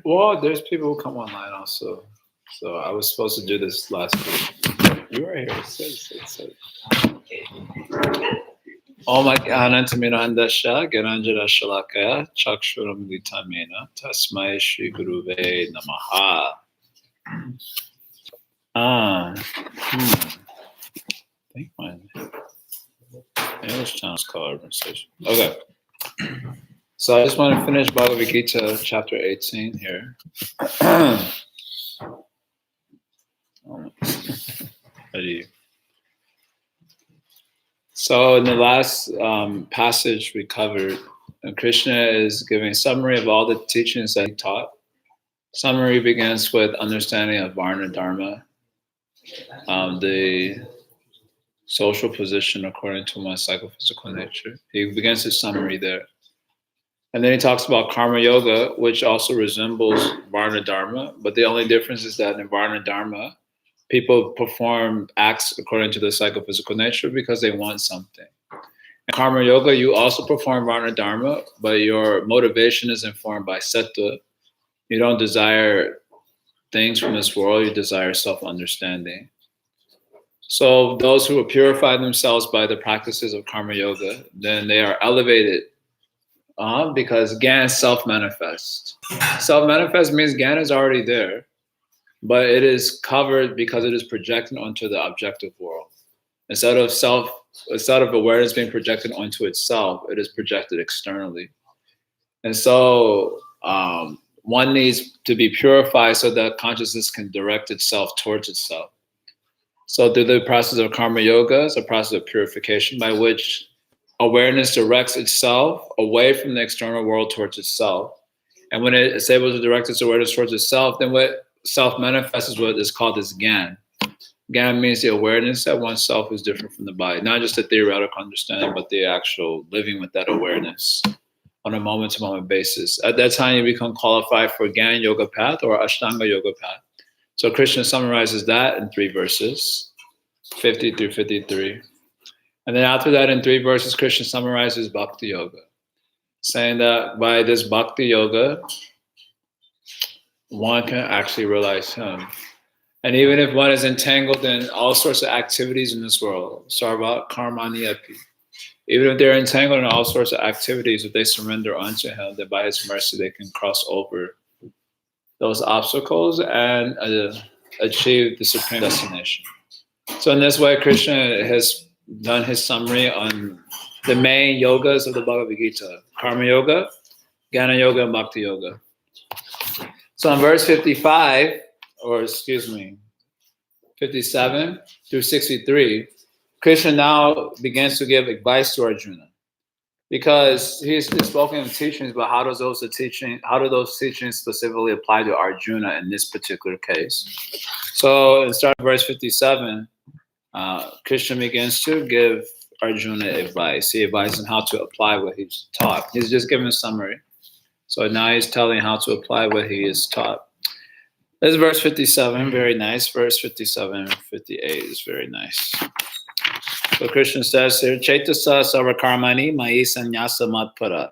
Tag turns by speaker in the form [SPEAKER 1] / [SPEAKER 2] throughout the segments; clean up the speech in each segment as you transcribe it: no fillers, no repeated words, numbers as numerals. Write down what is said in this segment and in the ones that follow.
[SPEAKER 1] Well, there's people who come online also. So I was supposed to do this last week. You were here. Sit. Om Anantamirandasha Garanjara Shalakaya Chakshuram Vitamena Tasmai Shri Guruve Namaha. I think my English channel's called Urban Station. Okay. So I just want to finish Bhagavad-Gita chapter 18 here. So in the last passage we covered, Krishna is giving a summary of all the teachings that he taught. Summary begins with understanding of Varna Dharma, the social position according to one's psychophysical nature. He begins his summary there. And then he talks about Karma Yoga, which also resembles Varna Dharma, but the only difference is that in Varna Dharma, people perform acts according to the psychophysical nature because they want something. In Karma Yoga, you also perform Varna Dharma, but your motivation is informed by Sattva. You don't desire things from this world, you desire self-understanding. So those who purify themselves by the practices of Karma Yoga, then they are elevated because Gyan self-manifests. Self-manifest means Gyan is already there, but it is covered because it is projected onto the objective world. Instead of awareness being projected onto itself, it is projected externally. And so one needs to be purified so that consciousness can direct itself towards itself. So through the process of Karma Yoga, it's a process of purification by which awareness directs itself away from the external world towards itself. And when it's able to direct its awareness towards itself, then what self-manifests is what is called as Gyan. Gyan means the awareness that oneself is different from the body, not just a theoretical understanding, but the actual living with that awareness on a moment-to-moment basis. At that time, you become qualified for Gyan Yoga path or Ashtanga Yoga path. So Krishna summarizes that in 3 verses, 50 through 53. And then after that, in 3 verses, Krishna summarizes Bhakti Yoga, saying that by this Bhakti Yoga, one can actually realize him. And even if one is entangled in all sorts of activities in this world, sarva karmani api, even if they're entangled in all sorts of activities, if they surrender unto him, then by his mercy they can cross over those obstacles and achieve the supreme destination. So in this way, Krishna has done his summary on the main yogas of the Bhagavad-Gita: Karma Yoga, Jnana Yoga, and Bhakti Yoga. So in verse 57 through 63, Krishna now begins to give advice to Arjuna, because he's spoken of teachings, but how do those teachings specifically apply to Arjuna in this particular case? So in start of verse 57, Krishna begins to give Arjuna advice. He advises him how to apply what he's taught. He's just giving a summary. So now he's telling how to apply what he is taught. This is verse 57, very nice. Verse 57 and 58 is very nice. So Krishna says here, Chaitasa Savakarmani Mai Sanyasa Matpara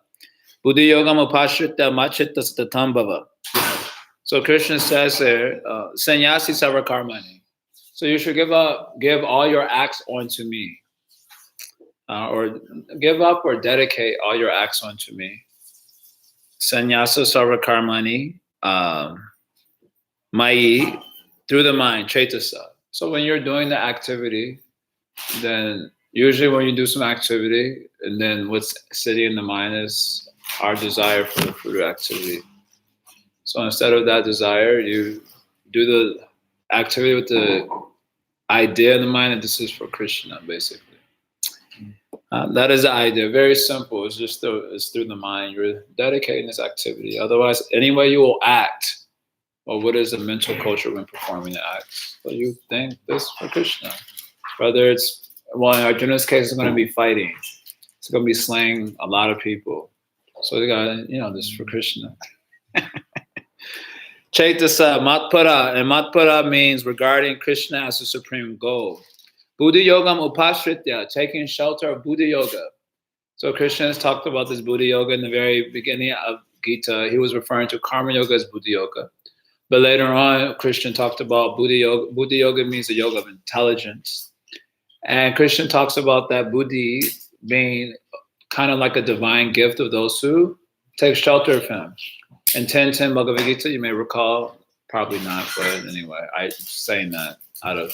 [SPEAKER 1] Buddhi Yogam Upashritya Machitta Statam Bhava. So Krishna says here, Sanyasi Savakarmani. So you should give all your acts onto me. Or give up or dedicate all your acts onto me. Sanyasa Sarvakarmani Mai, through the mind, Chaitasa. So when you're doing the activity, then usually when you do some activity, and then what's sitting in the mind is our desire for the fruit activity. So instead of that desire, you do the activity with the idea in the mind that this is for Krishna, basically. That is the idea. Very simple. It's just it's through the mind. You're dedicating this activity. Otherwise, any way you will act, well, what is the mental culture when performing the acts? So you think this for Krishna. Whether it's, well, in Arjuna's case, it's going to be fighting. It's going to be slaying a lot of people. So they got, this is for Krishna. Chaitasa, Matpara. And Matpara means regarding Krishna as the supreme goal. Buddhi Yogam Upashritya, taking shelter of Buddhi Yoga. So Krishna has talked about this Buddhi Yoga in the very beginning of Gita, he was referring to karma yoga as buddhi yoga. But later on, Krishna talked about buddhi yoga. Buddhi yoga means the yoga of intelligence. And Krishna talks about that buddhi being kind of like a divine gift of those who take shelter of him. In 10:10 Bhagavad-Gita, you may recall, probably not, but anyway, I'm saying that out of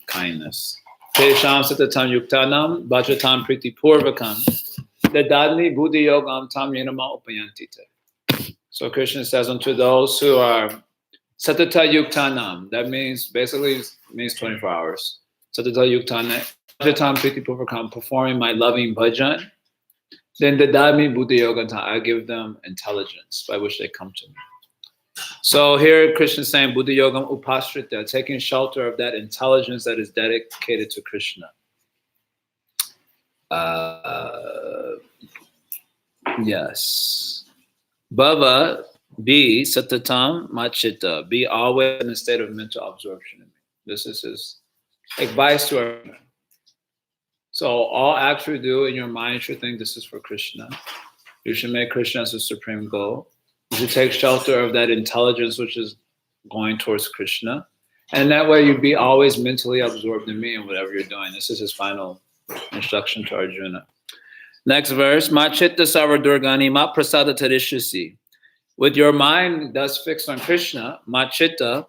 [SPEAKER 1] kindness. Tesham satatam yuktanam bhajatam priti purvakam dadadni buddhi yogam tam yenama upayantite. So Krishna says, unto those who are satata yuktanam, that means basically means 24 hours. Satata yuktanam bhajatam priti purvakam, performing my loving bhajan, then dadadni buddhi yogam, I give them intelligence by which they come to me. So here Krishna is saying buddhi yogam upashrita, taking shelter of that intelligence that is dedicated to Krishna. Yes. Bhava, be satatam machita, be always in a state of mental absorption in me. This is his advice to everyone. So all acts you do in your mind should think this is for Krishna. You should make Krishna as the supreme goal. You should take shelter of that intelligence which is going towards Krishna. And that way you'd be always mentally absorbed in me and whatever you're doing. This is his final instruction to Arjuna. Next verse. Ma chitta sarva durgani ma prasada tarishyasi. With your mind thus fixed on Krishna, ma chitta,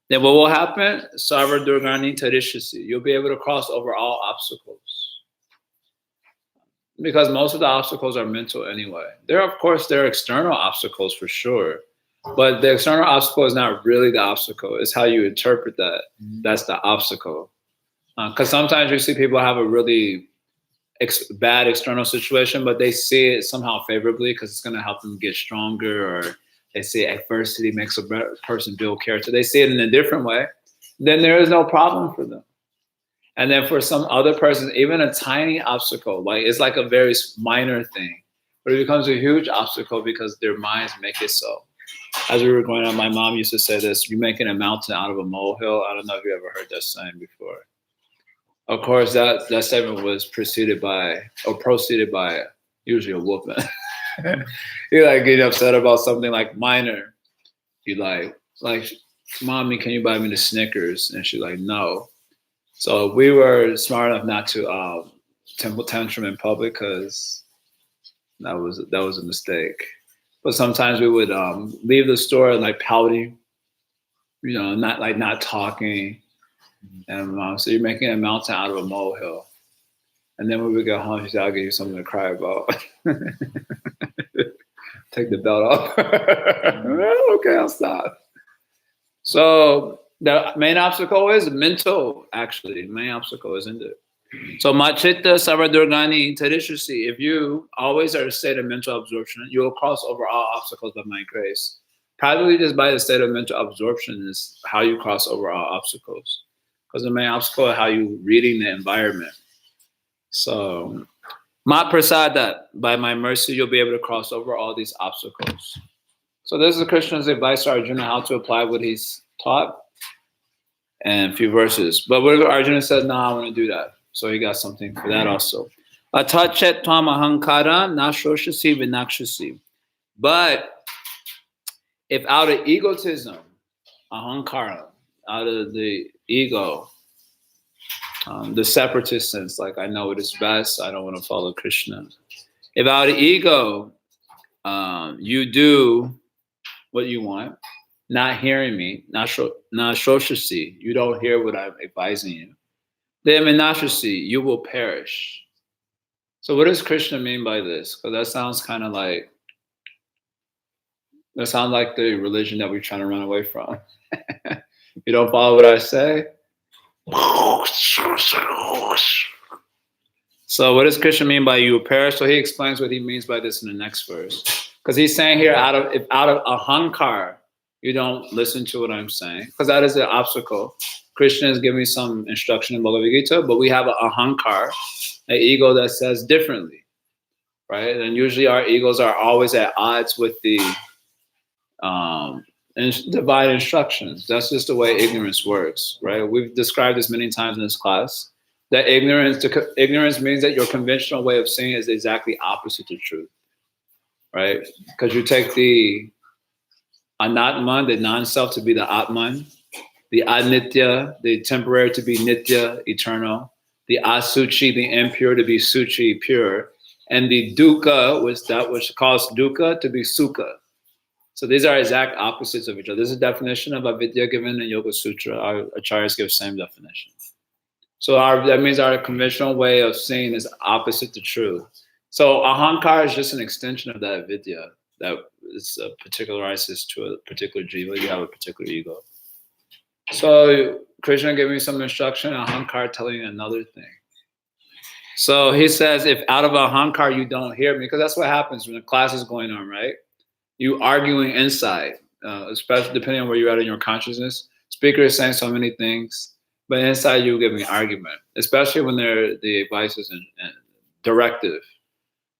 [SPEAKER 1] then what will happen? Sarva durgani tarishyasi. You'll be able to cross over all obstacles. Because most of the obstacles are mental anyway. There are external obstacles for sure. But the external obstacle is not really the obstacle. It's how you interpret that. That's the obstacle. Because sometimes you see people have a really bad external situation, but they see it somehow favorably because it's going to help them get stronger, or they see adversity makes a better person build character. They see it in a different way. Then there is no problem for them. And then for some other persons, even a tiny obstacle, like it's like a very minor thing, but it becomes a huge obstacle because their minds make it so. As we were growing up, my mom used to say this: "You're making a mountain out of a molehill." I don't know if you ever heard that saying before. Of course, that statement was preceded by usually a whooping. You like getting upset about something like minor. You like, "Mommy, can you buy me the Snickers?" And she's like, "No." So we were smart enough not to temple tantrum in public because that was a mistake. But sometimes we would leave the store like pouting, not talking. And mom said, "You're making a mountain out of a molehill." And then when we go home, she said, "I'll give you something to cry about." Take the belt off. Okay, I'll stop. So the main obstacle is mental, actually. The main obstacle isn't it? So machitta sarvadurgani tarishyasi. If you always are in a state of mental absorption, you will cross over all obstacles by my grace. Probably just by the state of mental absorption is how you cross over all obstacles. Because the main obstacle is how you reading the environment. So ma prasada, by my mercy, you'll be able to cross over all these obstacles. So this is Krishna's advice to Arjuna how to apply what he's taught. And a few verses. But what if Arjuna said, "No, I want to do that"? So he got something for that also. Atachet tvam ahankara nashoshasi vinakshasi. But if out of egotism, ahankara, out of the ego, the separatist sense, like I know it is best, I don't want to follow Krishna. If out of ego, you do what you want, not hearing me, not shoshasi, you don't hear what I'm advising you, then minashasi, you will perish. So what does Krishna mean by this? Because that sounds kind of like, that sounds like the religion that we're trying to run away from. You don't follow what I say? So what does Krishna mean by you will perish? So he explains what he means by this in the next verse. Because he's saying here, out of ahankar, you don't listen to what I'm saying, because that is the obstacle. Krishna is giving me some instruction in Bhagavad-Gita, but we have an ahankar, an ego that says differently, right? And usually our egos are always at odds with the divine instructions. That's just the way ignorance works, right? We've described this many times in this class, that ignorance means that your conventional way of seeing is exactly opposite to truth, right? Because you take the anatman, the non-self, to be the atman, the anitya, the temporary, to be nitya, eternal, the asuchi, the impure, to be suchi, pure, and the dukkha, which calls dukkha, to be sukha. So these are exact opposites of each other. This is a definition of avidya given in Yoga Sutra. Our acharyas give the same definition. So that means our conventional way of seeing is opposite to truth. So ahankara is just an extension of that avidya that is particularizes to a particular jiva. You have a particular ego. So Krishna gave me some instruction, ahankara telling you another thing. So he says, if out of ahankara you don't hear me, because that's what happens when the class is going on, right? You arguing inside, especially depending on where you're at in your consciousness. Speaker is saying so many things, but inside you giving an argument, especially when they're the advice is and directive.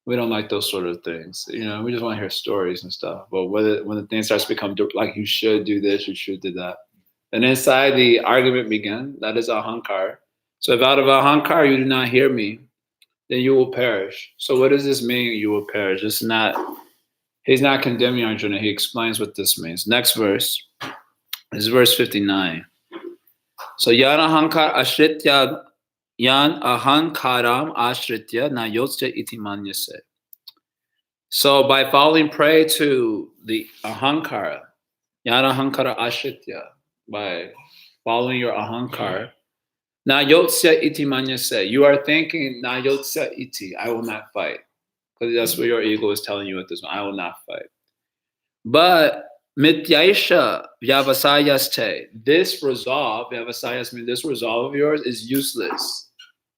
[SPEAKER 1] We don't like those sort of things. You know, we just want to hear stories and stuff. But when the thing starts to become like you should do this, you should do that, and inside the argument begin. That is ahankar. So if out of ahankar you do not hear me, then you will perish. So what does this mean? You will perish. It's not. He's not condemning Arjuna. He explains what this means. Next verse is verse 59. So yan ahankar ashritya yan ahankaram ashritya na yotsya iti manyase. So by falling prey to the ahankara, yan ahankara ashritya, by following your ahankar, na yotsya iti manyase, you are thinking na yotsya iti, I will not fight. Because that's what your ego is telling you at this moment. I will not fight. But mityaisha vyavasayaste, this resolve, vyavasayas means this resolve of yours is useless.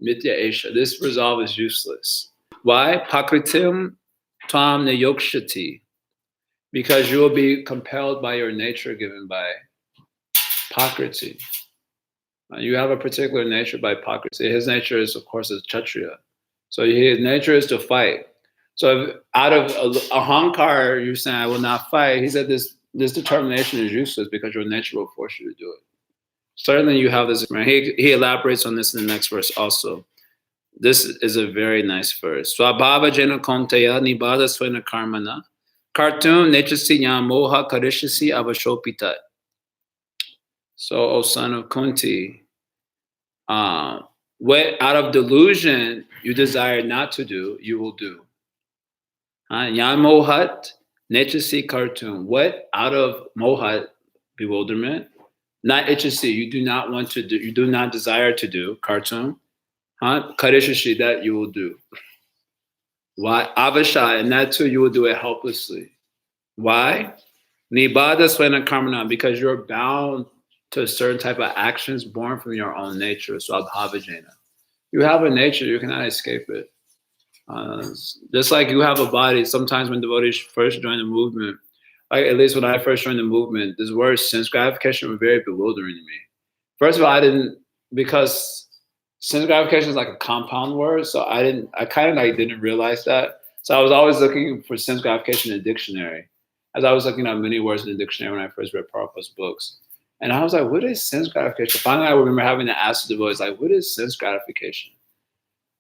[SPEAKER 1] Mityaisha, this resolve is useless. Why? Pakritim tam nayokshati, because you will be compelled by your nature given by Pakriti. You have a particular nature by Pakriti. His nature is, of course, a Kshatriya. So his nature is to fight. So if out of ahankar, you're saying, I will not fight. He said this determination is useless because your nature will force you to do it. Certainly you have this. He elaborates on this in the next verse also. This is a very nice verse. Swabhava jena konteya nibada svena karmana kartum nechasi moha karishasi avashopita. So, O son of Kunti, what out of delusion you desire not to do, you will do. Yan mohat nechasi kartum. What out of mohat, bewilderment, not ichasi, you do not want to do, you do not desire to do, kartum, karishashi, that you will do. Why? Avasha, and that too you will do it helplessly. Why? Nibada swena karmana, because you're bound to a certain type of actions born from your own nature. So abhavajena. You have a nature, you cannot escape it. Just like you have a body, sometimes when devotees first join the movement, like at least when I first joined the movement, this word sense gratification was very bewildering to me. First of all, because sense gratification is like a compound word, so I kind of like didn't realize that. So I was always looking for sense gratification in a dictionary, as I was looking at many words in the dictionary when I first read Prabhupada's books. And I was like, what is sense gratification? Finally, I remember having to ask the devotees, like, what is sense gratification?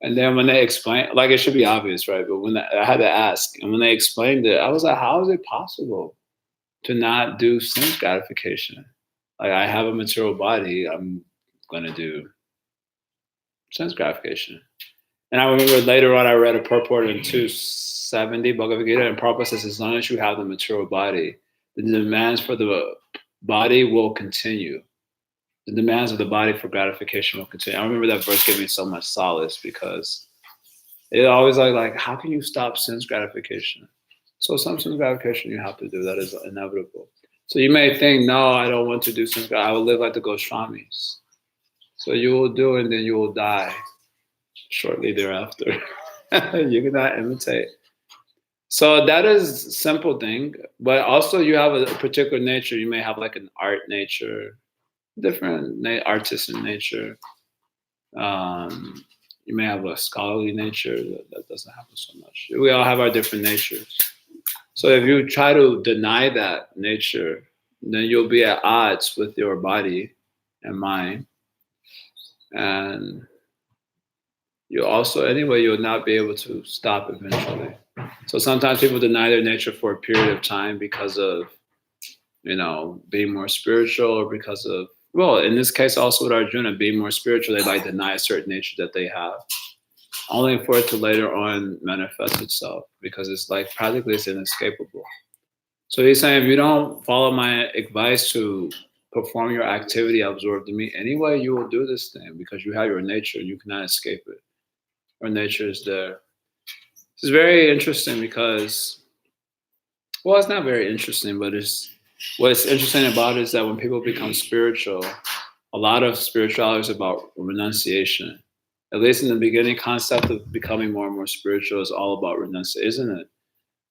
[SPEAKER 1] And then when they explained, like it should be obvious, right? But when I had to ask, and when they explained it, I was like, how is it possible to not do sense gratification? Like I have a material body, I'm gonna do sense gratification. And I remember later on, I read a purport in 270 Bhagavad-Gita, and Prabhupada says, as long as you have the material body, the demands for the body will continue. The demands of the body for gratification will continue. I remember that verse gave me so much solace because it always like, how can you stop sense gratification? So some sense gratification you have to do. That is inevitable. So you may think, no, I don't want to do sense gratification. I will live like the Goswamis. So you will do it and then you will die shortly thereafter. You cannot imitate. So that is a simple thing. But also you have a particular nature. You may have like an art nature, different artistic nature. You may have a scholarly nature. That doesn't happen so much. We all have our different natures. So if you try to deny that nature, then you'll be at odds with your body and mind. And you also, anyway, you'll not be able to stop eventually. So sometimes people deny their nature for a period of time because of, being more spiritual, or because of, well, in this case also with Arjuna, being more spiritual, they like deny a certain nature that they have, only for it to later on manifest itself, because it's like practically it's inescapable. So he's saying, if you don't follow my advice to perform your activity absorbed in me anyway, you will do this thing because you have your nature. You cannot escape it. Your nature is there. It's very interesting because, well, it's not very interesting, but what's interesting about it is that when people become spiritual, a lot of spirituality is about renunciation. At least in the beginning, concept of becoming more and more spiritual is all about renunciation, isn't it?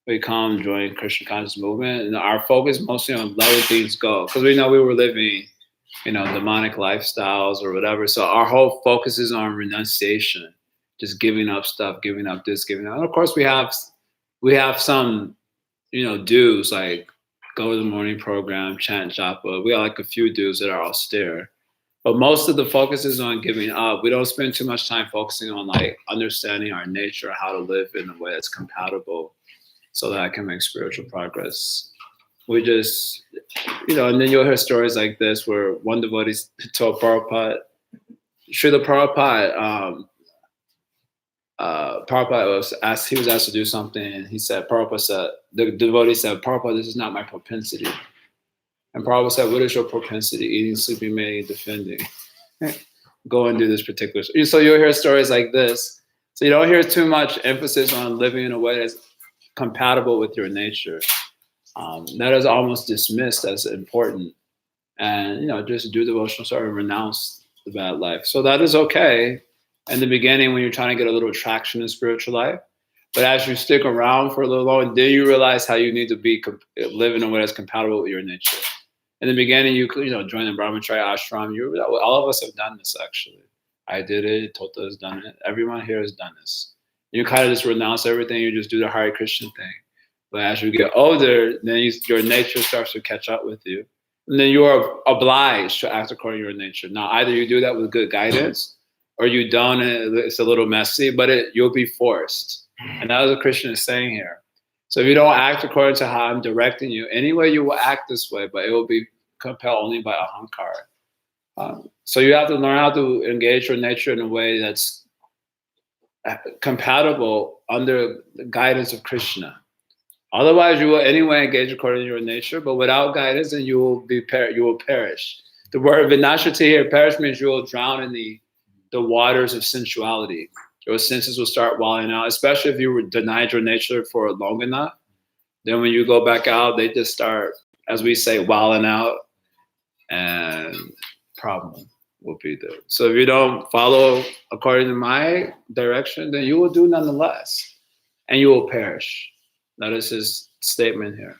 [SPEAKER 1] We come join Christian conscious movement, and our focus mostly on letting things go, because we know we were living, demonic lifestyles or whatever. So our whole focus is on renunciation, just giving up stuff, giving up this, giving up. And of course, we have some, dues like go to the morning program, chant japa. We got like a few dues that are austere. But most of the focus is on giving up. We don't spend too much time focusing on like understanding our nature, how to live in a way that's compatible, so that I can make spiritual progress. We just, and then you'll hear stories like this where one devotee told Prabhupada, Srila Prabhupada, Prabhupada was asked to do something, and the devotee said, Prabhupada, this is not my propensity. And Prabhupada said, what is your propensity? Eating, sleeping, mating, defending. Go and do this particular. So you'll hear stories like this. So you don't hear too much emphasis on living in a way that's compatible with your nature. That is almost dismissed as important. And, just do devotional service and renounce the bad life. So that is okay in the beginning when you're trying to get a little traction in spiritual life. But as you stick around for a little longer, then you realize how you need to live in a way that's compatible with your nature. In the beginning, you join the Brahmacharya ashram. All of us have done this, actually. I did it. Tota has done it. Everyone here has done this. You kind of just renounce everything. You just do the Hare Krishna thing. But as you get older, then your nature starts to catch up with you. And then you are obliged to act according to your nature. Now, either you do that with good guidance, or you don't, and it's a little messy, but you'll be forced. And that's what Krishna is saying here. So if you don't act according to how I'm directing you, anyway, you will act this way, but it will be compelled only by ahankara. So you have to learn how to engage your nature in a way that's compatible under the guidance of Krishna. Otherwise, you will anyway engage according to your nature, but without guidance, then you will perish. The word vinashati here, perish, means you will drown in the waters of sensuality. Your senses will start walling out, especially if you were denied your nature for long enough. Then when you go back out, they just start, as we say, walling out, and problem will be there. So if you don't follow according to my direction, then you will do nonetheless, and you will perish. That is his statement here.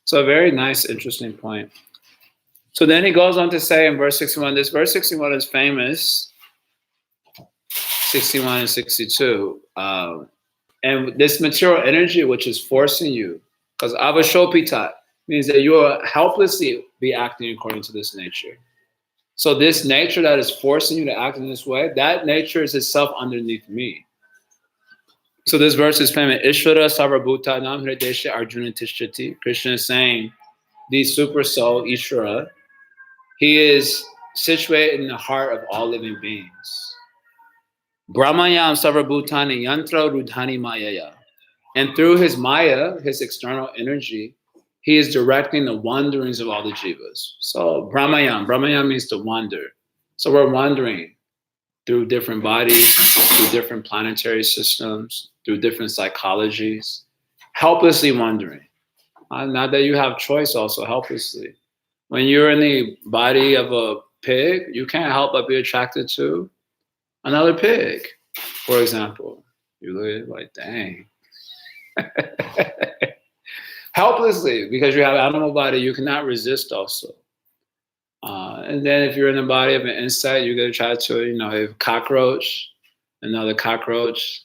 [SPEAKER 1] So a very nice, interesting point. So then he goes on to say in verse 61, this verse 61 is famous, 61 and 62. And this material energy which is forcing you, because avashopita means that you will helplessly be acting according to this nature. So this nature that is forcing you to act in this way, that nature is itself underneath me. So this verse is famous. Ishvara sarvabhutanam hridesha arjuna tishtati. Krishna is saying, the super soul, Ishvara, he is situated in the heart of all living beings. Brahmayam sarvabhutani yantra rudhani mayaya. And through his maya, his external energy, he is directing the wanderings of all the jivas. So Brahmayam means to wander. So we're wandering through different bodies, through different planetary systems, through different psychologies, helplessly wandering. Not that you have choice, also helplessly. When you're in the body of a pig, you can't help but be attracted to another pig, for example. You look at it like, dang. Helplessly, because you have an animal body, you cannot resist also. And then if you're in the body of an insect, you're going to try to, a cockroach, another cockroach,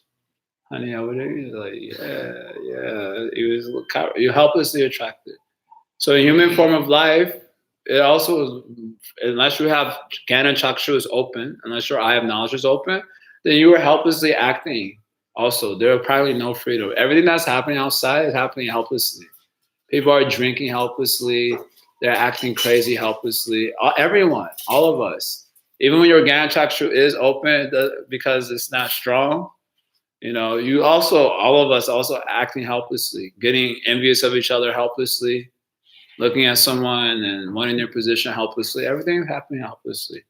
[SPEAKER 1] honey, over there, you're like, yeah. You're helplessly attracted. So a human form of life, it also, unless you have Gana Chakshu is open, unless your eye of knowledge is open, then you are helplessly acting Also, there are probably no freedom. Everything that's happening outside is happening helplessly. People are drinking helplessly. They're acting crazy helplessly. Everyone, all of us. Even when your organic chakra is open because it's not strong, you also, all of us also acting helplessly, getting envious of each other helplessly, looking at someone and wanting their position helplessly. Everything is happening helplessly.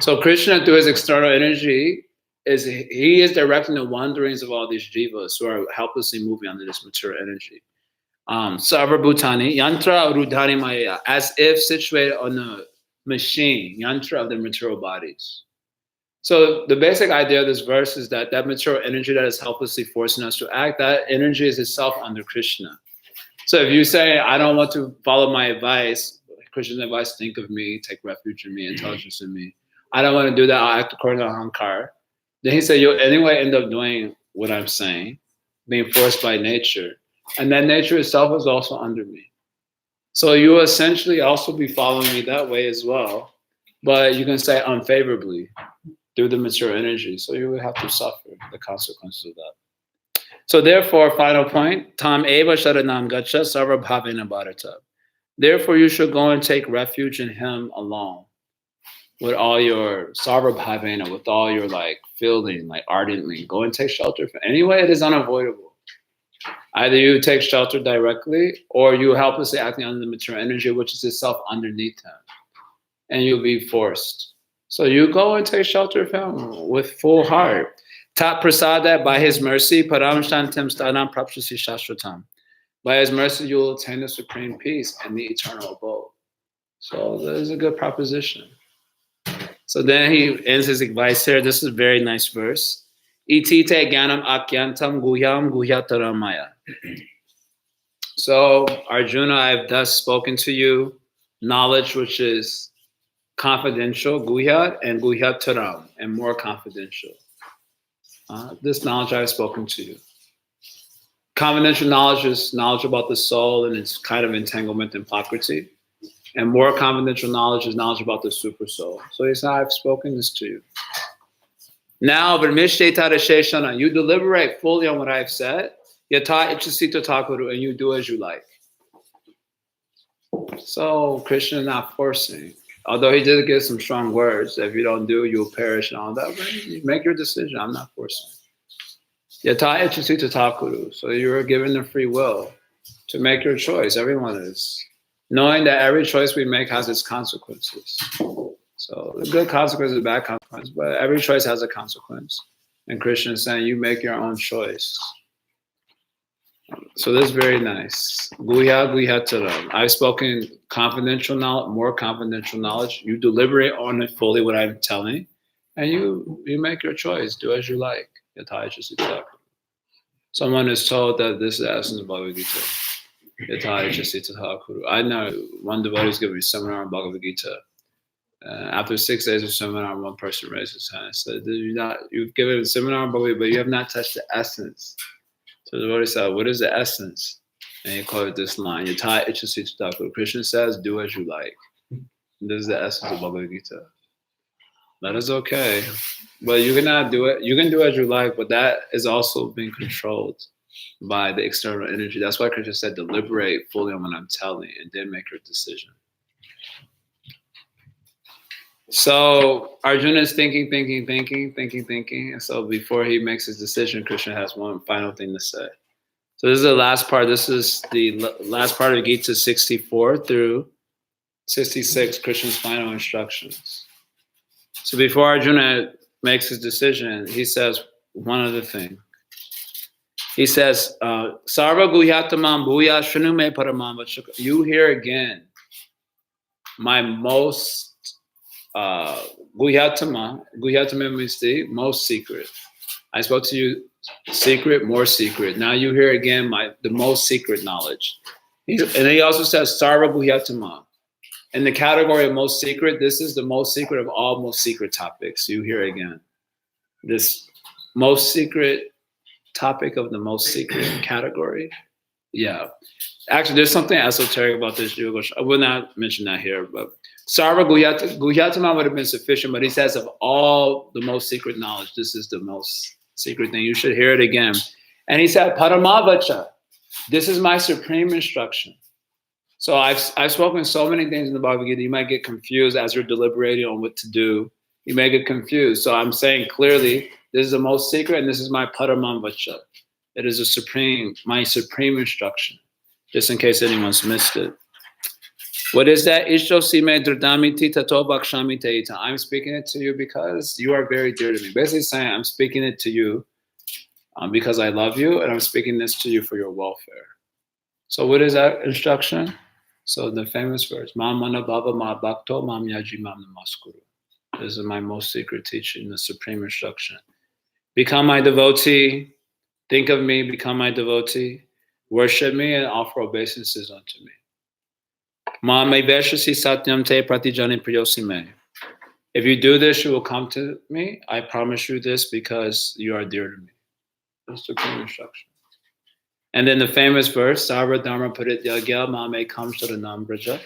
[SPEAKER 1] So Krishna, through his external energy, he is directing the wanderings of all these jivas who are helplessly moving under this material energy. Sarva Bhutani, Yantra Rudhani Maya, as if situated on a machine, Yantra of the material bodies. So the basic idea of this verse is that material energy that is helplessly forcing us to act, that energy is itself under Krishna. So if you say, I don't want to follow my advice, Krishna's advice, think of me, take refuge in me, intelligence in me. I don't want to do that, I'll act according to Ahankar. Then he said, you'll anyway end up doing what I'm saying, being forced by nature. And that nature itself is also under me. So you will essentially also be following me that way as well. But you can say unfavorably through the material energy. So you will have to suffer the consequences of that. So therefore, final point, tam eva sharanam gacha sarva bhavena bharata. Therefore, you should go and take refuge in him alone. With all your sarva bhavena, with all your feeling, ardently. Go and take shelter. Anyway, it is unavoidable. Either you take shelter directly, or you helplessly acting under the material energy, which is itself underneath him. And you'll be forced. So you go and take shelter of him with full heart. Tat prasada, by his mercy, param shantam stanam prapshasi shashvatam. By his mercy, you will attain the supreme peace and the eternal abode. So that is a good proposition. So then he ends his advice here. This is a very nice verse. Itite gyanam akyantam guhyam guhyataram maya. So Arjuna, I have thus spoken to you knowledge which is confidential, guhyat, and guhyataram, and more confidential. This knowledge I have spoken to you. Confidential knowledge is knowledge about the soul and its kind of entanglement and prakriti. And more confidential knowledge is knowledge about the super soul. So he said, I've spoken this to you. Now, you deliberate fully on what I've said, yata ichasita takuru, and you do as you like. So Krishna is not forcing. Although he did give some strong words, if you don't do, you'll perish and all that, but you make your decision. I'm not forcing. Yata ichasita takuru. So you're given the free will to make your choice. Everyone is. Knowing that every choice we make has its consequences. So the good consequence is a bad consequence, but every choice has a consequence. And Krishna is saying, you make your own choice. So this is very nice. Guhya guhyataram. I've spoken confidential knowledge, more confidential knowledge. You deliberate on it fully what I'm telling, and you make your choice. Do as you like. Someone is told that this is the essence of Bhagavad-Gita. I know one devotee is giving a seminar on Bhagavad-Gita. After 6 days of seminar, one person raised his hand and said, you've given a seminar on Bhagavad-Gita, but you have not touched the essence. So the devotee said, what is the essence? And he quoted this line, Krishna says, do as you like. And this is the essence of Bhagavad-Gita. That is okay. But you cannot do it. You can do as you like, but that is also being controlled by the external energy. That's why Krishna said, deliberate fully on what I'm telling and then make your decision. So Arjuna is thinking. And so before he makes his decision, Krishna has one final thing to say. So this is the last part. This is the last part of Gita 64 through 66, Krishna's final instructions. So before Arjuna makes his decision, he says one other thing. He says, Sarva guhyatamam bhuya shrunume paramam vachaka. You hear again my most guhyatama means the most secret. I spoke to you secret, more secret. Now you hear again the most secret knowledge. And then he also says Sarva guhyatama. In the category of most secret, this is the most secret of all most secret topics. You hear again this most secret topic of the most secret category. Yeah. Actually, there's something esoteric about this. I will not mention that here, but Sarva Guhyatama would have been sufficient, but he says of all the most secret knowledge, this is the most secret thing. You should hear it again. And he said, Paramavacha, this is my supreme instruction. So I've spoken so many things in the Bhagavad Gita. You might get confused as you're deliberating on what to do. You may get confused. So I'm saying clearly, this is the most secret, and this is my Paramavacha. It is my supreme instruction, just in case anyone's missed it. What is that? Ishto sime drdamiti tato bhakshami teita. I'm speaking it to you because you are very dear to me. Basically saying I'm speaking it to you because I love you, and I'm speaking this to you for your welfare. So what is that instruction? So the famous verse, Mam mana bhava ma bhakto mam yaji mam namaskuru. This is my most secret teaching, the supreme instruction. Become my devotee. Think of me, become my devotee. Worship me and offer obeisances unto me. Ma me veshasi satyam te pratijani priyosime. If you do this, you will come to me. I promise you this because you are dear to me. That's the supreme instruction. And then the famous verse, Sarva Dharma Parityagya Mame Kamsaranam Braja.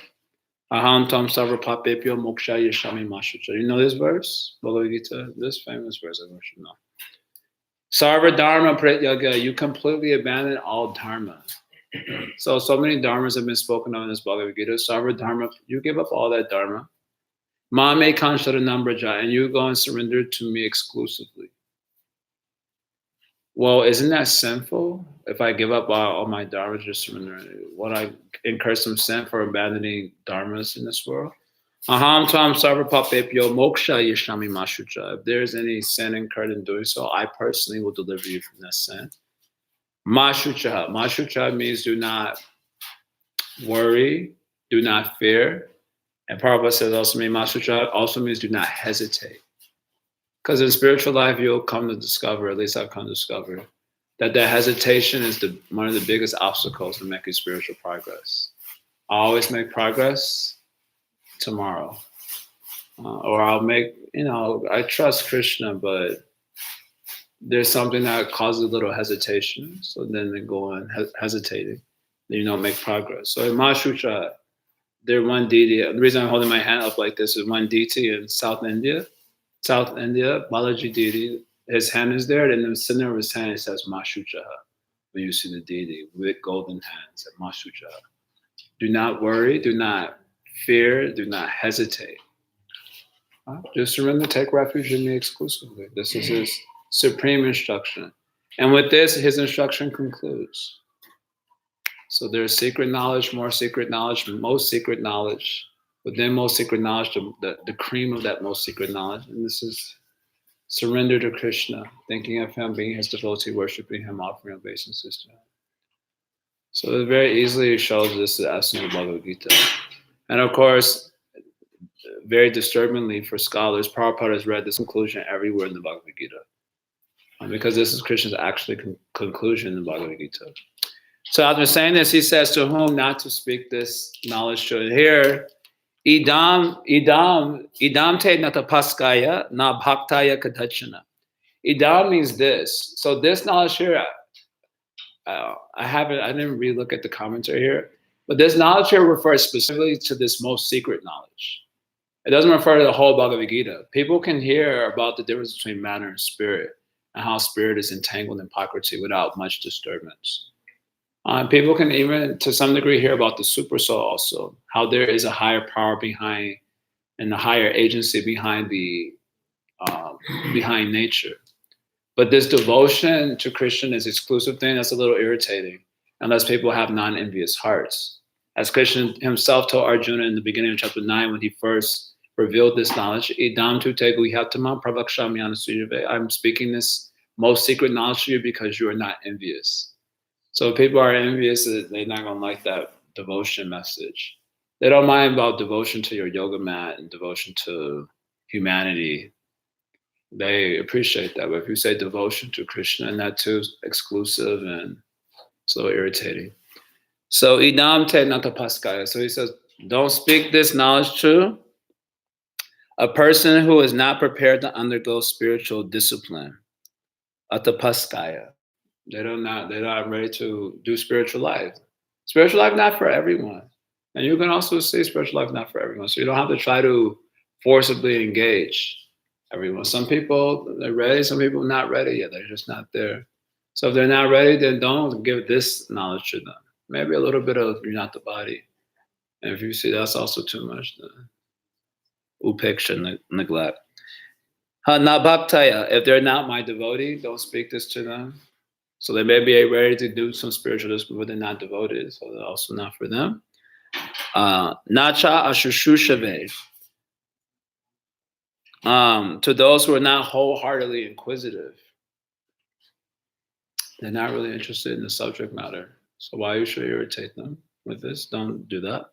[SPEAKER 1] Aham Tam Sarva Papepyo Moksha Yashami Mashucha. You know this verse? Bhagavad Gita? This famous verse, I should know. Sarva Dharma Parityagya, you completely abandon all dharma. So many dharmas have been spoken of in this Bhagavad Gita. Sarva Dharma, you give up all that dharma. Mame Kamsaranam Braja, and you go and surrender to me exclusively. Well, isn't that sinful? If I give up all my dharma, just surrender, would I incur some sin for abandoning dharmas in this world? Aham tam sarva papepyo moksha yashami mashucha. If there's any sin incurred in doing so, I personally will deliver you from that sin. Mashucha. Mashucha means do not worry, do not fear. And Prabhupada says also means mashucha also means do not hesitate. Because in spiritual life, you'll come to discover, at least I've come to discover, that hesitation is one of the biggest obstacles to making spiritual progress. I always make progress tomorrow. Or I'll make, I trust Krishna, but there's something that causes a little hesitation. So then they go on hesitating. Then you don't make progress. So in Mashucha, there's one deity. The reason I'm holding my hand up like this is one deity in South India, Balaji deity, his hand is there, and in the center of his hand it says Mashucha. When you see the deity with golden hands at Mashucha. Do not worry, do not fear, do not hesitate. Just surrender, take refuge in me exclusively. This is his supreme instruction. And with this, his instruction concludes. So there's secret knowledge, more secret knowledge, most secret knowledge. Within most secret knowledge, the cream of that most secret knowledge. And this is surrender to Krishna, thinking of him, being his devotee, worshiping him, offering obeisances to him. So it very easily shows this the essence of Bhagavad Gita. And of course, very disturbingly for scholars, Prabhupada has read this conclusion everywhere in the Bhagavad Gita. Because this is Krishna's actually conclusion in the Bhagavad Gita. So after saying this, he says to whom not to speak this knowledge to. Here, idam te natapaskaya na bhaktaya kadachana. Idam means this. So this knowledge here, I didn't really look at the commentary here, but this knowledge here refers specifically to this most secret knowledge. It doesn't refer to the whole Bhagavad Gita. People can hear about the difference between matter and spirit, and how spirit is entangled in Prakriti without much disturbance. People can even, to some degree, hear about the super soul also, how there is a higher power behind, and a higher agency behind behind nature. But this devotion to Krishna is exclusive thing. That's a little irritating, unless people have non-envious hearts. As Krishna himself told Arjuna in the beginning of chapter 9, when he first revealed this knowledge, I'm speaking this most secret knowledge to you because you are not envious. So if people are envious, they're not going to like that devotion message. They don't mind about devotion to your yoga mat and devotion to humanity. They appreciate that. But if you say devotion to Krishna, and that too is exclusive and so irritating. So idam te natapaskaya. So he says, don't speak this knowledge to a person who is not prepared to undergo spiritual discipline. Atapaskaya. They're not ready to do spiritual life. Spiritual life not for everyone. And you can also say spiritual life not for everyone. So you don't have to try to forcibly engage. Everyone. Some people they're ready, some people not ready yet. They're just not there. So if they're not ready, then don't give this knowledge to them. Maybe a little bit of you're not the body. And if you see that's also too much, then upeksha, neglect. Nabhaktaya, if they're not my devotee, don't speak this to them. So they may be ready to do some spiritual discipline, but they're not devoted, so they're also not for them. Nacha ashushushave. To those who are not wholeheartedly inquisitive, they're not really interested in the subject matter. So why you should irritate them with this? Don't do that.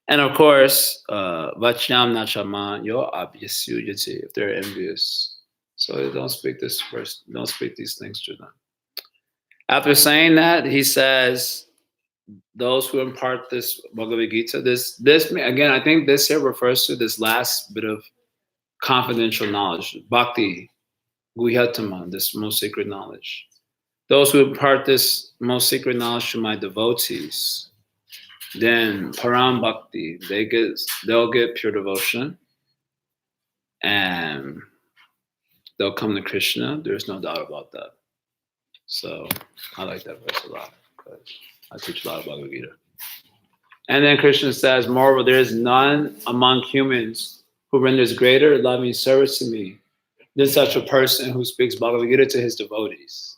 [SPEAKER 1] And of course, vachyam nachama yo abhyasuyati, if they're envious. So don't speak this first, don't speak these things to them. After saying that, he says, those who impart this Bhagavad-Gita, this again, I think this here refers to this last bit of confidential knowledge, bhakti, guhyatama, this most sacred knowledge. Those who impart this most sacred knowledge to my devotees, then param bhakti, they'll get pure devotion, and they'll come to Krishna. There's no doubt about that. So I like that verse a lot because I teach a lot of Bhagavad Gita. And then Krishna says, moreover, there is none among humans who renders greater loving service to me than such a person who speaks Bhagavad Gita to his devotees.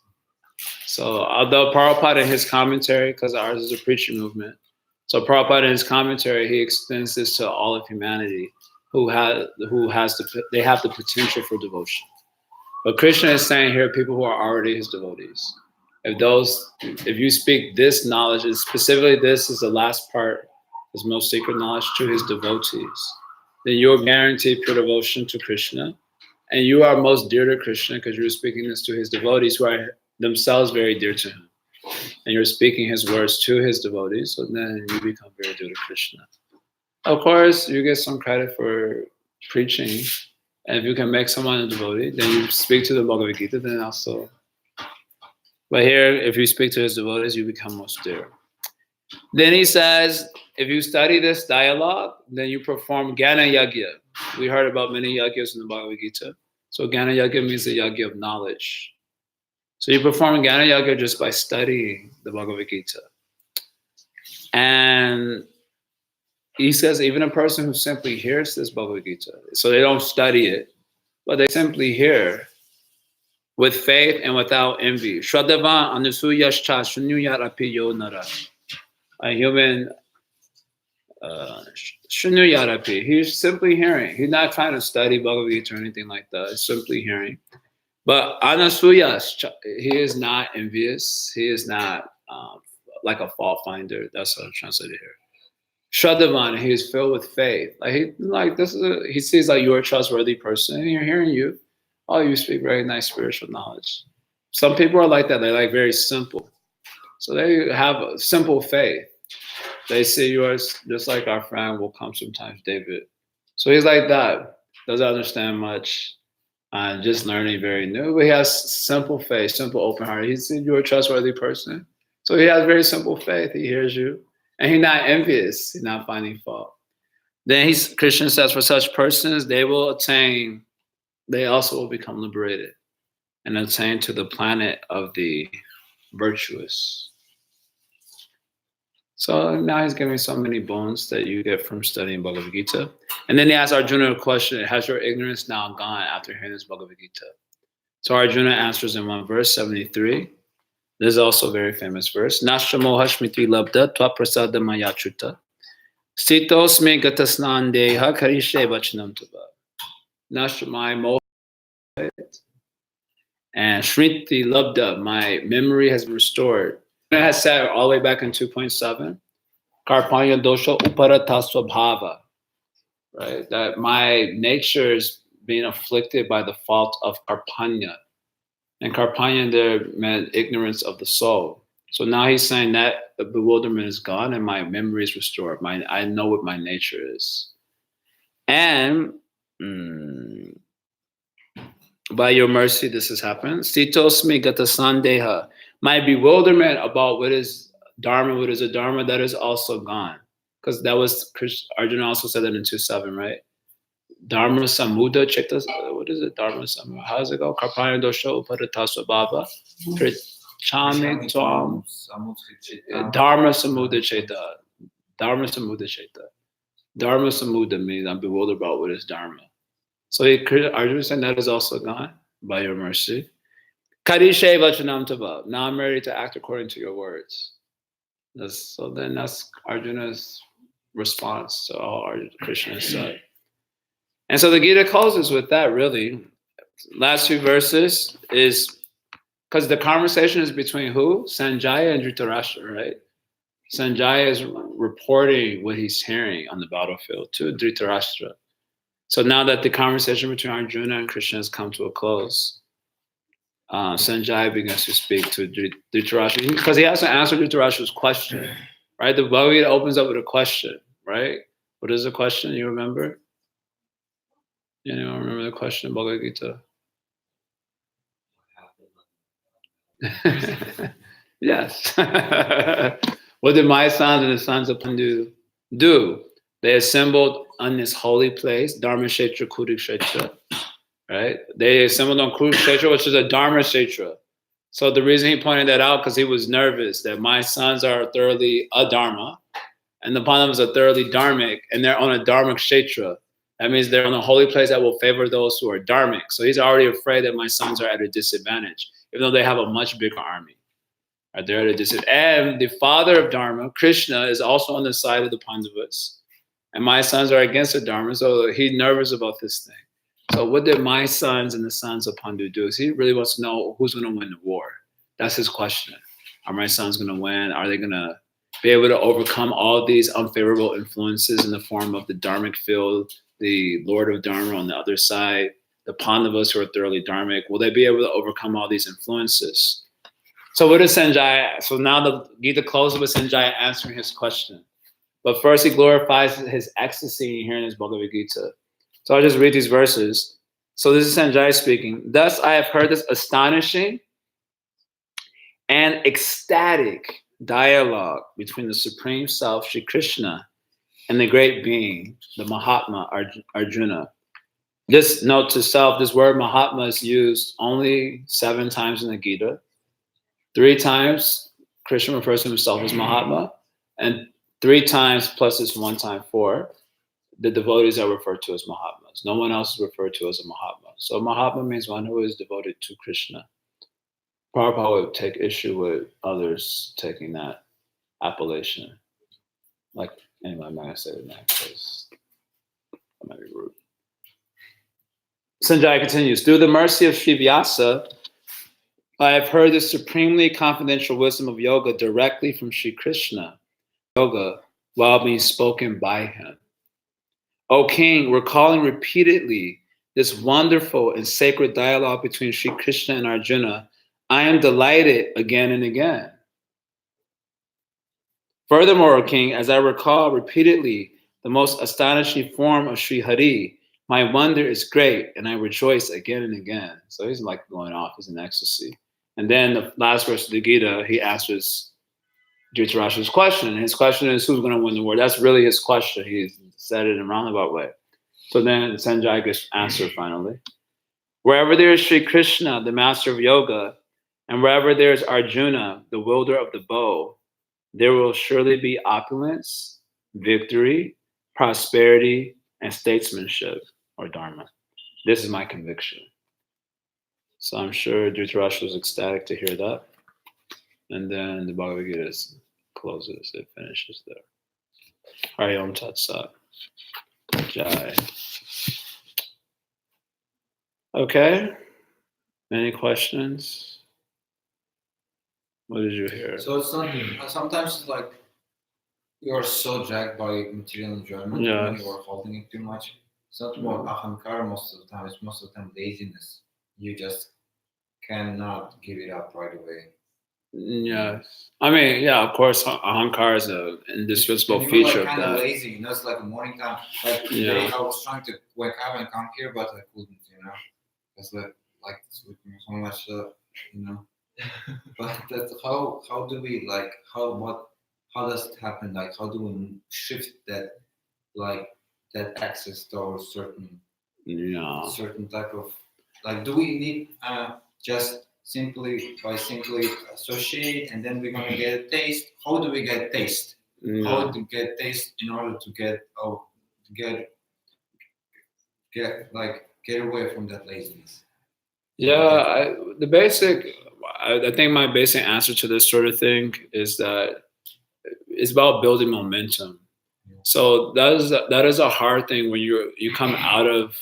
[SPEAKER 1] So although Prabhupada in his commentary, because ours is a preaching movement, so Prabhupada in his commentary, he extends this to all of humanity who have the potential for devotion. But Krishna is saying here, people who are already his devotees. If you speak this knowledge, specifically this is the last part, this most sacred knowledge to his devotees, then you're guaranteed pure devotion to Krishna. And you are most dear to Krishna because you're speaking this to his devotees who are themselves very dear to him. And you're speaking his words to his devotees, so then you become very dear to Krishna. Of course, you get some credit for preaching. And if you can make someone a devotee, then you speak to the Bhagavad Gita, then also. But here, if you speak to his devotees, you become most dear. Then he says, if you study this dialogue, then you perform Jnana Yagya. We heard about many yagyas in the Bhagavad Gita. So Jnana Yagya means the yagya of knowledge. So you perform Jnana Yagya just by studying the Bhagavad Gita. And he says even a person who simply hears this Bhagavad Gita, so they don't study it, but they simply hear with faith and without envy. Shradava anusuyascha shunyuyarapi yo nara. A human shunyuyarapi. He's simply hearing. He's not trying to study Bhagavad Gita or anything like that. He's simply hearing. But anasuyas, he is not envious. He is not like a fault finder. That's what I'm translated here. Shraddhavan, he is filled with faith. He sees like you're a trustworthy person, and you're hearing you. Oh, you speak very nice spiritual knowledge. Some people are like that. They're like very simple. So they have a simple faith. They see yours just like our friend will come sometimes, David. So he's like that. Doesn't understand much. Just learning very new. But he has simple faith, simple open heart. He's you're a trustworthy person. So he has very simple faith. He hears you. And he's not envious. He's not finding fault. Then Krishna says, for such persons, they also will become liberated and attain to the planet of the virtuous. So now he's giving so many boons that you get from studying Bhagavad Gita. And then he asks Arjuna a question, has your ignorance now gone after hearing this Bhagavad Gita? So Arjuna answers in one verse, 73. This is also a very famous verse. Nashtamohashmiti labda tva prasada mayachuta. Sitosme gatasnan deha karishe vachanam tava. Nashtamai moha. And Shriti labda, my memory has been restored. It has said all the way back in 2.7. Karpanya dosha uparatasva bhava. Right? That my nature is being afflicted by the fault of karpanya. And karpanya there meant ignorance of the soul. So now he's saying that the bewilderment is gone and my memory is restored. I know what my nature is. And by your mercy, this has happened. Sitosmi gata sandeha. My bewilderment about what is dharma, what is a dharma, that is also gone. Because that was, Arjuna also said that in 2.7, right? Dharma Samuda Chitta. What is it? Dharma Samuda. How does it go? Karpaya Dosho Upadata Baba. Chami Tvam. Dharma Samuda Cheta. Dharma Samuda Cheta. Dharma Samuda means I'm bewildered about what is Dharma. So Arjuna saying that is also gone by your mercy. Kadishe Vachanam Tava. Now I'm ready to act according to your words. That's Arjuna's response to all Krishna's said. And so the Gita closes with that, really. Last few verses is because the conversation is between who? Sanjaya and Dhritarashtra, right? Sanjaya is reporting what he's hearing on the battlefield to Dhritarashtra. So now that the conversation between Arjuna and Krishna has come to a close, Sanjaya begins to speak to Dhritarashtra because he has to answer Dhritarashtra's question, right? The Bhagavad-Gita opens up with a question, right? What is the question? You remember? Anyone remember the question in Bhagavad-Gita? Yes. What did my sons and the sons of Pandu do? They assembled on this holy place, Dharma Kshetra, Kurukshetra, right? They assembled on Kurukshetra, which is a Dharma Kshetra. So the reason he pointed that out, because he was nervous that my sons are thoroughly adharma, and the Pandavas are thoroughly dharmic, and they're on a Dharma Kshetra. That means they're on a holy place that will favor those who are dharmic. So he's already afraid that my sons are at a disadvantage, even though they have a much bigger army. Right? They're at a disadvantage. And the father of Dharma, Krishna, is also on the side of the Pandavas. And my sons are against the Dharma, so he's nervous about this thing. So what did my sons and the sons of Pandu do? So he really wants to know who's going to win the war. That's his question. Are my sons going to win? Are they going to be able to overcome all these unfavorable influences in the form of the dharmic field, the Lord of Dharma on the other side, the Pandavas who are thoroughly dharmic? Will they be able to overcome all these influences? So what is Sanjaya? So now the Gita closes with Sanjaya answering his question. But first he glorifies his ecstasy here in his Bhagavad Gita. So I'll just read these verses. So this is Sanjaya speaking. Thus I have heard this astonishing and ecstatic dialogue between the Supreme Self, Shri Krishna, and the great being, the Mahatma, Arjuna. This note to self, this word Mahatma is used only 7 times in the Gita. 3 times Krishna refers to himself as Mahatma, and 3 times plus this 1 time 4, the devotees are referred to as Mahatmas. No one else is referred to as a Mahatma. So Mahatma means one who is devoted to Krishna. Prabhupada would take issue with others taking that appellation. Like, anyway, I'm not going to say the name because that might be rude. Sanjaya continues, through the mercy of Sri Vyasa, I have heard the supremely confidential wisdom of yoga directly from Sri Krishna, yoga, while being spoken by him. O King, recalling repeatedly this wonderful and sacred dialogue between Sri Krishna and Arjuna, I am delighted again and again. Furthermore, O King, as I recall repeatedly the most astonishing form of Sri Hari, my wonder is great and I rejoice again and again. So he's like going off, he's in ecstasy. And then the last verse of the Gita, he answers Dhritarashtra's question. And his question is, who's going to win the war? That's really his question. He said it in a roundabout way. So then Sanjaya gets answered finally. Wherever there is Sri Krishna, the master of yoga, and wherever there is Arjuna, the wielder of the bow, there will surely be opulence, victory, prosperity, and statesmanship, or dharma. This is my conviction. So I'm sure Dhritarashtra was ecstatic to hear that. And then the Bhagavad Gita closes, it finishes there. Hari Om Tat Sat. Jai. Okay. Any questions? What did you hear?
[SPEAKER 2] So it's not, sometimes it's like you're so dragged by material enjoyment when you are holding it too much. It's not more ahankara most of the time, it's most of the time laziness. You just cannot give it up right away.
[SPEAKER 1] Yes. I mean, yeah, of course, ahankara is an indispensable feature of that.
[SPEAKER 2] Kind of lazy, you know, it's like a morning time. Like today I was trying to wake up and come here, but I couldn't, you know. It's like so much, you know. But that's how do we like how does it happen? Like how do we shift that access towards certain
[SPEAKER 1] Yeah.
[SPEAKER 2] certain type of, like, do we need just simply associate and then we're gonna get a taste? How do we get taste? How to get taste in order to get away from that laziness?
[SPEAKER 1] Yeah, I think my basic answer to this sort of thing is that it's about building momentum. So that is a hard thing when you come out of,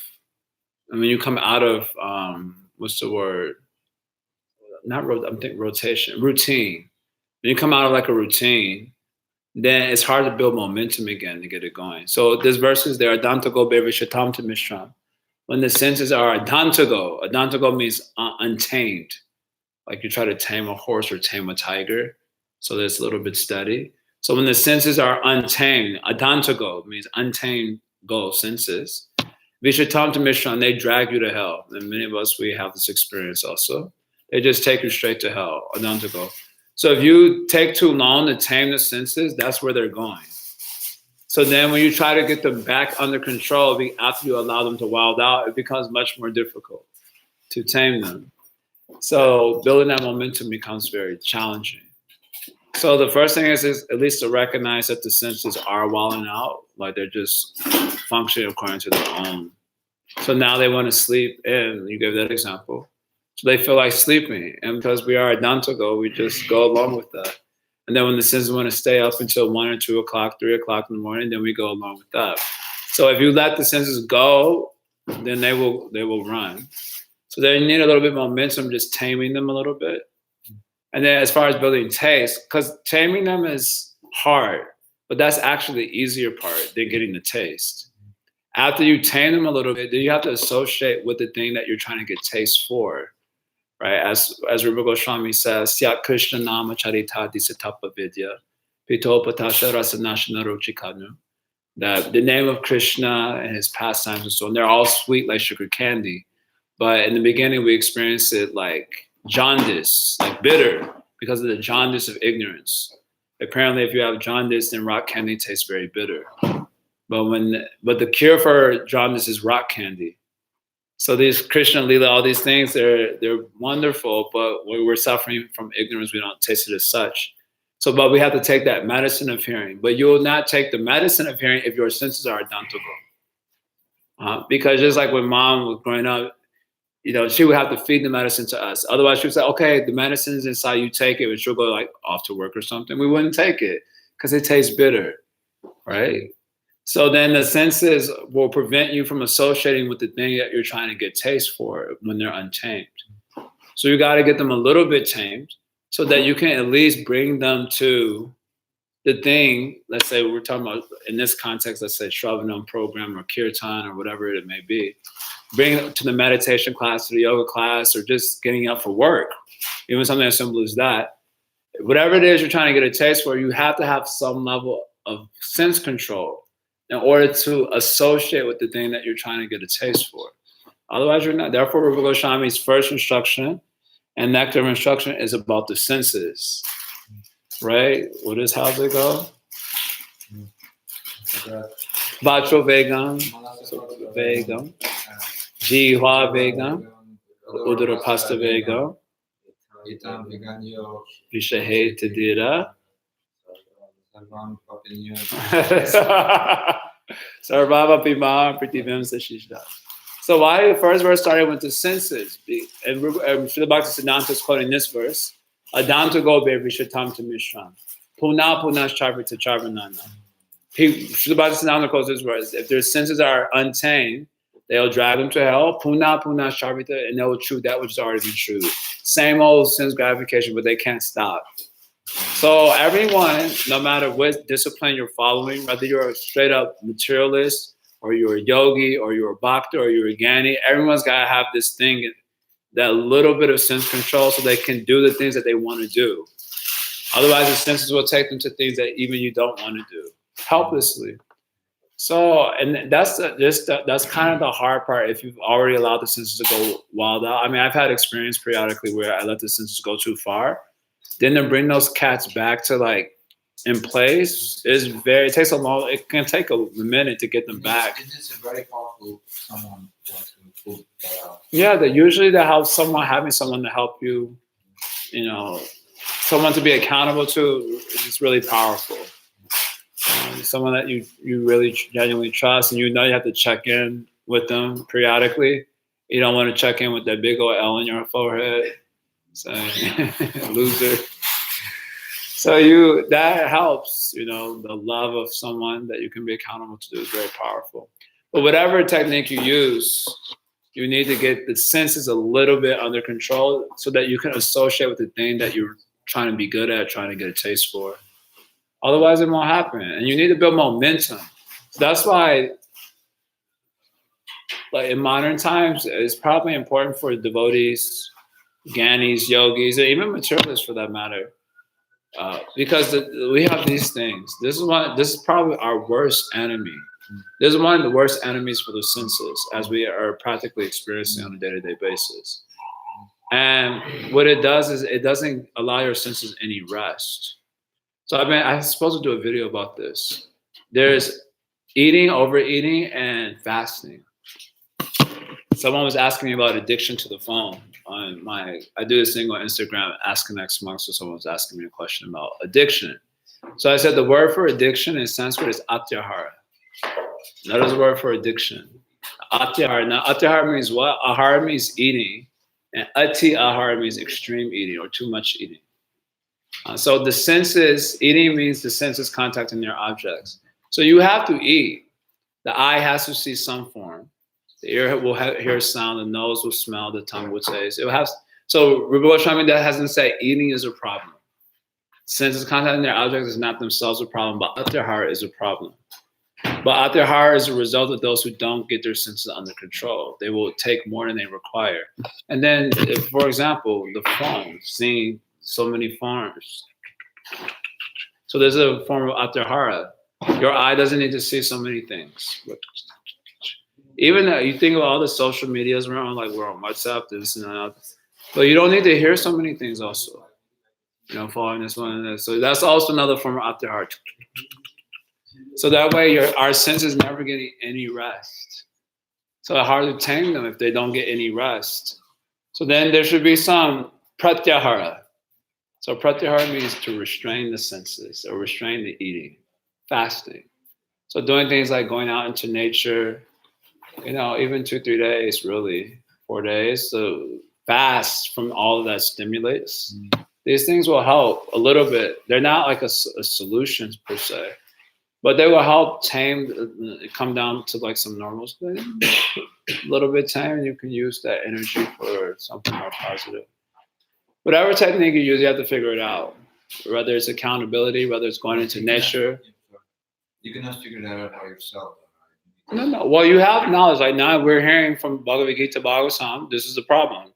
[SPEAKER 1] what's the word? I'm thinking routine. When you come out of like a routine, then it's hard to build momentum again to get it going. So there's verses there, Adantago Bevishatam to Mishram. When the senses are Adantago means untamed. Like you try to tame a horse or tame a tiger. So that's a little bit steady. So when the senses are untamed, Adantago means untamed senses. Vishatam to Mishram, they drag you to hell. And many of us, we have this experience also. They just take you straight to hell, Adantago. So if you take too long to tame the senses, that's where they're going. So then when you try to get them back under control, after you allow them to wild out, it becomes much more difficult to tame them. So building that momentum becomes very challenging. So the first thing is at least to recognize that the senses are wilding out, like they're just functioning according to their own. So now they want to sleep, and you gave that example. So they feel like sleeping, and because we are Adantago, we just go along with that. And then when the senses want to stay up until 1 or 2 o'clock, 3 o'clock in the morning, then we go along with that. So if you let the senses go, then they will run. So they need a little bit of momentum, just taming them a little bit. And then as far as building taste, because taming them is hard, but that's actually the easier part than getting the taste. After you tame them a little bit, then you have to associate with the thing that you're trying to get taste for, right? As Rupa Goswami says, Syat Krishna Nama Charita Disatapa Vidya, Pito Patasha Rasanashana Ruchikanu. That the name of Krishna and his pastimes and so on, they're all sweet like sugar candy. But in the beginning, we experience it like jaundice, like bitter, because of the jaundice of ignorance. Apparently, if you have jaundice, then rock candy tastes very bitter. But the cure for jaundice is rock candy. So these Krishna Lila, all these things, they're wonderful, but when we're suffering from ignorance, we don't taste it as such. So, but we have to take that medicine of hearing. But you will not take the medicine of hearing if your senses are adantable. Because just like when mom was growing up, she would have to feed the medicine to us. Otherwise, she would say, okay, the medicine is inside, you take it, and she'll go like off to work or something. We wouldn't take it because it tastes bitter, right? So then the senses will prevent you from associating with the thing that you're trying to get taste for when they're untamed. So you got to get them a little bit tamed so that you can at least bring them to the thing. Let's say we're talking about, in this context, let's say Shravanam program or Kirtan or whatever it may be. Bring it to the meditation class, to the yoga class, or just getting up for work. Even something as simple as that. Whatever it is you're trying to get a taste for, you have to have some level of sense control in order to associate with the thing that you're trying to get a taste for. Otherwise, you're not. Therefore, Rupa Goswami's first instruction and nectar instruction is about the senses, right? How's it go? Vacho Vegam, Jihva Vegam, Udara Pasta Vegam, Vishahe Tadira, Sarvava Pima Prativim Sashishda. So why the first verse started with the senses? And Srila Bhaktisiddhanta is quoting this verse, Adanta Go Vishatam to Mishram. Puna Punash Charvita Charvanana. Srila Bhaktisiddhanta quotes this verse. If their senses are untamed, they'll drag them to hell. Puna Punash Charvita, and they'll chew that which has already been chewed. Same old sense gratification, but they can't stop. So everyone, no matter what discipline you're following, whether you're a straight up materialist, or you're a yogi, or you're a bhakta, or you're a jnani, everyone's got to have this thing, that little bit of sense control so they can do the things that they want to do. Otherwise, the senses will take them to things that even you don't want to do, helplessly. So, and that's kind of the hard part if you've already allowed the senses to go wild out. I mean, I've had experience periodically where I let the senses go too far. Then to bring those cats back to like in place is it takes a long, it can take a minute to get them back.
[SPEAKER 2] It is a very powerful someone to pull that out.
[SPEAKER 1] Yeah, that usually that helps someone, having someone to help you, you know, someone to be accountable to is really powerful. Someone that you really genuinely trust, and you know you have to check in with them periodically. You don't want to check in with that big old L in your forehead. So, loser. So that helps, you know, the love of someone that you can be accountable to is very powerful. But whatever technique you use, you need to get the senses a little bit under control so that you can associate with the thing that you're trying to be good at, trying to get a taste for. Otherwise, it won't happen. And you need to build momentum. So that's why, like in modern times, it's probably important for devotees, gyanis, yogis, and even materialists for that matter. Because we have these things. This is probably our worst enemy. This is one of the worst enemies for the senses, as we are practically experiencing on a day-to-day basis. And what it does is it doesn't allow your senses any rest. So I'm supposed to do a video about this. There's eating, overeating, and fasting. Someone was asking me about addiction to the phone. I do this thing on Instagram, Ask an Ex-Monk, so someone was asking me a question about addiction. So I said the word for addiction in Sanskrit is atyahara. That is the word for addiction. Atyahara. Now, atyahara means what? Ahara means eating, and ati ahara means extreme eating or too much eating. So the senses, eating means the senses contacting their objects. So you have to eat. The eye has to see some form. The ear will hear sound. The nose will smell. The tongue will taste. It will have. So Rupa Goswami that hasn't said eating is a problem. Senses contacting their objects is not themselves a problem, but atyahara is a problem. But atyahara is a result of those who don't get their senses under control. They will take more than they require. And then, if, for example, the phone, seeing so many forms. So there's a form of atyahara. Your eye doesn't need to see so many things. Even you think of all the social medias we're on, like we're on WhatsApp, this and that. But you don't need to hear so many things also. You know, following this one and this. So that's also another form of atyahara. So that way our senses never getting any rest. So it's hard to tame them if they don't get any rest. So then there should be some pratyahara. So pratyahara means to restrain the senses or restrain the eating, fasting. So doing things like going out into nature, you know, even 2-3 days, really, 4 days. So fast from all of that stimulates. These things will help a little bit. They're not like a solution per se, but they will help tame, come down to like some normal state. A little bit tame, you can use that energy for something more positive. Whatever technique you use, you have to figure it out. Whether it's accountability, whether it's going into nature.
[SPEAKER 2] You cannot figure that out by yourself.
[SPEAKER 1] No. Well, you have knowledge. Like now we're hearing from Bhagavad-Gita, Bhagavatam, this is the problem.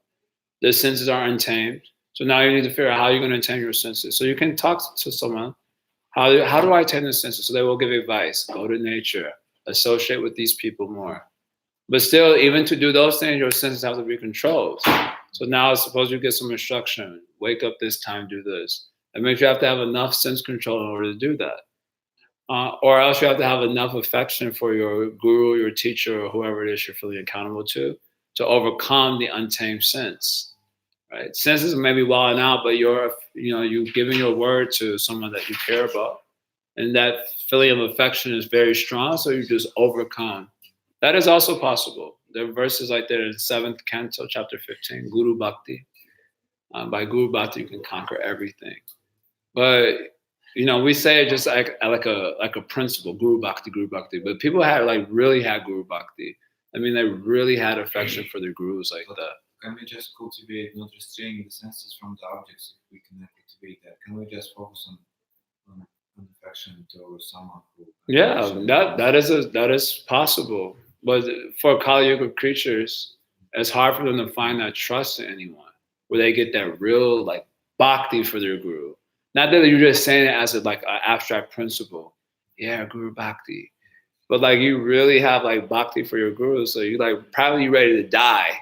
[SPEAKER 1] The senses are untamed. So now you need to figure out how you're going to tame your senses. So you can talk to someone. How do I tame the senses? So they will give advice. Go to nature. Associate with these people more. But still, even to do those things, your senses have to be controlled. So now suppose you get some instruction. Wake up this time, do this. That means you have to have enough sense control in order to do that. Or else you have to have enough affection for your guru, your teacher, or whoever it is you're feeling accountable to overcome the untamed sense. Right? Senses may be wilding out, but you're giving your word to someone that you care about. And that feeling of affection is very strong, so you just overcome. That is also possible. There are verses like that in 7th canto, chapter 15, Guru Bhakti. By Guru Bhakti, you can conquer everything. But we say it just like a principle, Guru Bhakti. But people really had Guru Bhakti. I mean, they really had affection for their gurus like that.
[SPEAKER 2] Can we just cultivate, not restraining the senses from the objects if we can cultivate that? Can we just focus on affection towards someone who?
[SPEAKER 1] Yeah, that is possible. But for Kali Yuga creatures, it's hard for them to find that trust in anyone, where they get that real bhakti for their guru. Not that you're just saying it as an abstract principle. Yeah, Guru Bhakti. But you really have bhakti for your guru, so you probably ready to die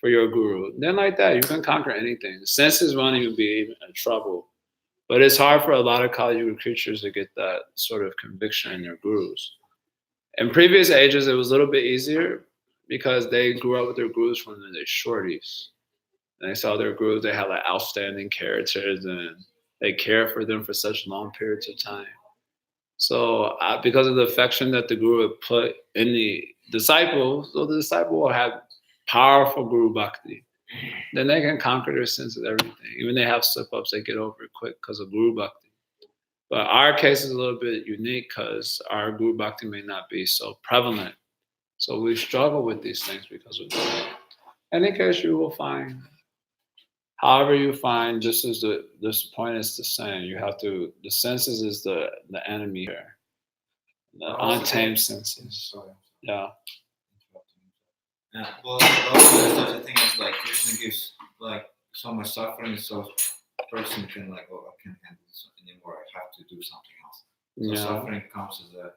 [SPEAKER 1] for your guru. Then like that, you can conquer anything. The senses won't even be in trouble. But it's hard for a lot of Kali Yuga creatures to get that sort of conviction in their gurus. In previous ages, it was a little bit easier because they grew up with their gurus from when they're shorties. And they saw their gurus, they had like outstanding characters and they care for them for such long periods of time. So because of the affection that the guru would put in the disciple, so the disciple will have powerful guru bhakti. Then they can conquer their sins with everything. Even they have slip-ups, they get over it quick because of guru bhakti. But our case is a little bit unique because our guru bhakti may not be so prevalent. So we struggle with these things because of that. In any case, you will find, however you find, just as this point is the same. You have to, the senses is the enemy here. The untamed senses.
[SPEAKER 2] Sorry.
[SPEAKER 1] Yeah.
[SPEAKER 2] Yeah. Well, also there's such a thing as like Krishna gives like so much suffering, so a person can like, oh, I can't handle this anymore. I have to do something else. So
[SPEAKER 1] Yeah.
[SPEAKER 2] suffering comes as a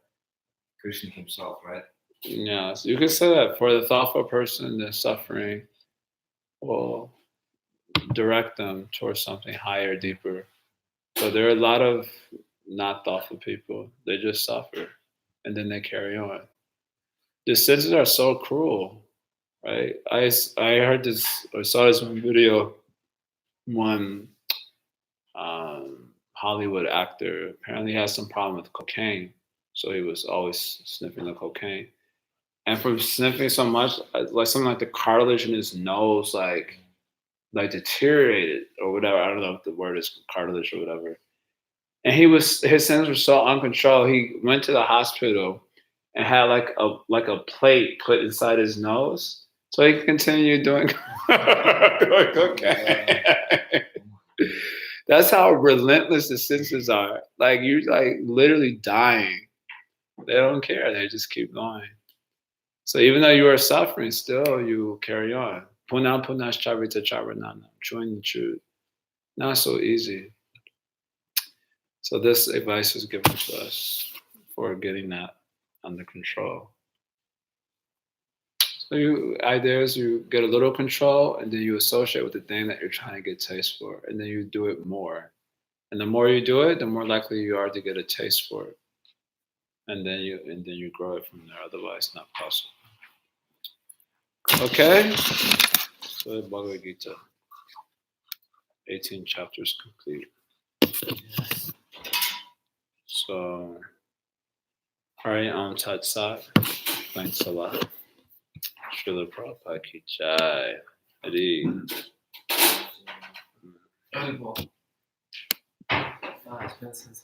[SPEAKER 2] Krishna himself, right?
[SPEAKER 1] Yeah. So you could say that for the thoughtful person, the suffering will direct them towards something higher, deeper. But there are a lot of not thoughtful people. They just suffer and then they carry on. The senses are so cruel, right? I heard this, or saw this one video. One Hollywood actor apparently has some problem with cocaine, so he was always sniffing the cocaine. And from sniffing so much, like something like the cartilage in his nose, like deteriorated or whatever. I don't know if the word is cartilage or whatever. And his senses were so uncontrolled. He went to the hospital and had like a plate put inside his nose, so he could continue doing cocaine. That's how relentless the senses are. Like you're like literally dying. They don't care. They just keep going. So even though you are suffering, still you carry on. Punam punash charita charanana. Join the truth. Not so easy. So this advice was given to us for getting that under control. So you get a little control and then you associate with the thing that you're trying to get taste for, and then you do it more. And the more you do it, the more likely you are to get a taste for it. And then you grow it from there. Otherwise, not possible. Okay? So Bhagavad-Gita. 18 chapters complete. So, Hari Om Tat Sat. Thanks a lot. Srila Prabhupada Ki Jai. Hari.
[SPEAKER 3] It's been since